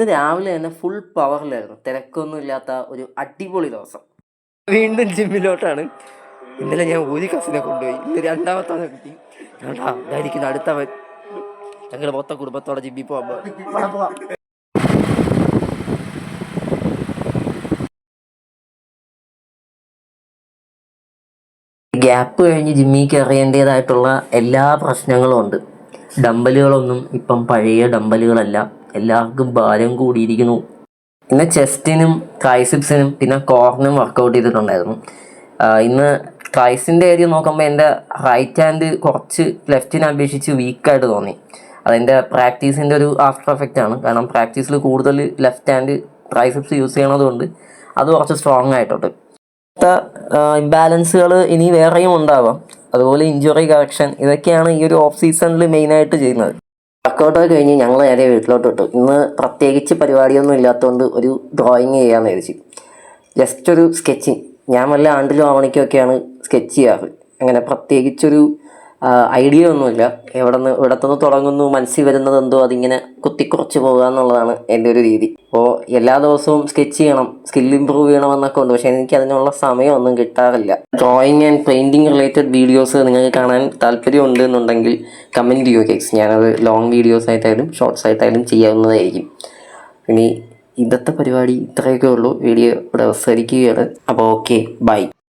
ഇന്ന് രാവിലെ തന്നെ ഫുൾ പവറിലായിരുന്നു, തിരക്കൊന്നും ഇല്ലാത്ത ഒരു അടിപൊളി ദിവസം. വീണ്ടും ജിമ്മിലോട്ടാണ്. ഇന്നലെ ഞാൻ ഒരു കസിനെ കൊണ്ടുപോയി, ഇന്ന് രണ്ടാമത്തെ കുട്ടി ഇതായിരിക്കും അടുത്തവൻ. ഞങ്ങൾ മൊത്തം കുടുംബത്തോടെ ജിമ്മിൽ പോകാൻ ഗ്യാപ്പ് കഴിഞ്ഞ് ജിമ്മിൽ കയറേണ്ടതായിട്ടുള്ള എല്ലാ പ്രശ്നങ്ങളും ഉണ്ട്. ഡമ്പലുകളൊന്നും ഇപ്പം പഴയ ഡമ്പലുകളല്ല, എല്ലാവർക്കും ഭാരം കൂടിയിരിക്കുന്നു. ഇന്ന് ചെസ്റ്റിനും ട്രൈസിപ്സിനും പിന്നെ കോറിനും വർക്കൗട്ട് ചെയ്തിട്ടുണ്ടായിരുന്നു. ഇന്ന് ട്രൈസിൻ്റെ ഏരിയ നോക്കുമ്പോൾ എൻ്റെ റൈറ്റ് ഹാൻഡ് കുറച്ച് ലെഫ്റ്റിനെ അപേക്ഷിച്ച് വീക്കായിട്ട് തോന്നി. അതെൻ്റെ പ്രാക്ടീസിൻ്റെ ഒരു ആഫ്റ്റർ എഫക്റ്റ് ആണ്. കാരണം പ്രാക്ടീസിൽ കൂടുതൽ ലെഫ്റ്റ് ഹാൻഡ് ട്രൈസിപ്സ് യൂസ് ചെയ്യണതുകൊണ്ട് അത് കുറച്ച് സ്ട്രോങ് ആയിട്ടുണ്ട്. ഇംബാലൻസുകൾ ഇനി വേറെയും ഉണ്ടാവാം. അതുപോലെ ഇഞ്ചുറി കറക്ഷൻ, ഇതൊക്കെയാണ് ഈ ഒരു ഓഫ് സീസണിൽ മെയിനായിട്ട് ചെയ്യുന്നത്. വർക്കൗട്ടൊക്കെ കഴിഞ്ഞ് ഞങ്ങൾ നേരെ വീട്ടിലോട്ട് വിട്ടു. ഇന്ന് പ്രത്യേകിച്ച് പരിപാടിയൊന്നും ഇല്ലാത്തതുകൊണ്ട് ഒരു ഡ്രോയിങ് ചെയ്യാമെന്ന് വിചാരിച്ചു. ജസ്റ്റ് ഒരു സ്കെച്ചിങ്. ഞാൻ വല്ല ആണ്ടിലും ആവണിക്കൊക്കെയാണ് സ്കെച്ച് ചെയ്യാറ്. അങ്ങനെ പ്രത്യേകിച്ചൊരു ഐഡിയ ഒന്നുമില്ല. ഇവിടത്തുനിന്ന് തുടങ്ങുന്നു, മനസ്സിൽ വരുന്നത് എന്തോ അതിങ്ങനെ കുത്തിക്കുറച്ച് പോകുക എന്നുള്ളതാണ് എൻ്റെ ഒരു രീതി. അപ്പോൾ എല്ലാ ദിവസവും സ്കെച്ച് ചെയ്യണം, സ്കിൽ ഇമ്പ്രൂവ് ചെയ്യണമെന്നൊക്കെ ഉണ്ട്. പക്ഷേ എനിക്ക് അതിനുള്ള സമയമൊന്നും കിട്ടാറില്ല. Drawing and painting related videos നിങ്ങൾക്ക് കാണാൻ താല്പര്യമുണ്ട് എന്നുണ്ടെങ്കിൽ കമൻറ്റ് ചെയ്യുക ഗൈസ്. ഞാനത് ലോങ് വീഡിയോസ് ആയിട്ടായാലും ഷോർട്സ് ആയിട്ടായാലും ചെയ്യാവുന്നതായിരിക്കും. ഇനി ഇന്നത്തെ പരിപാടി ഇത്രയൊക്കെ ഉള്ളൂ. വീഡിയോ ഇവിടെ അവസാനിക്കുകയാണ്. അപ്പോൾ ഓക്കെ, ബൈ.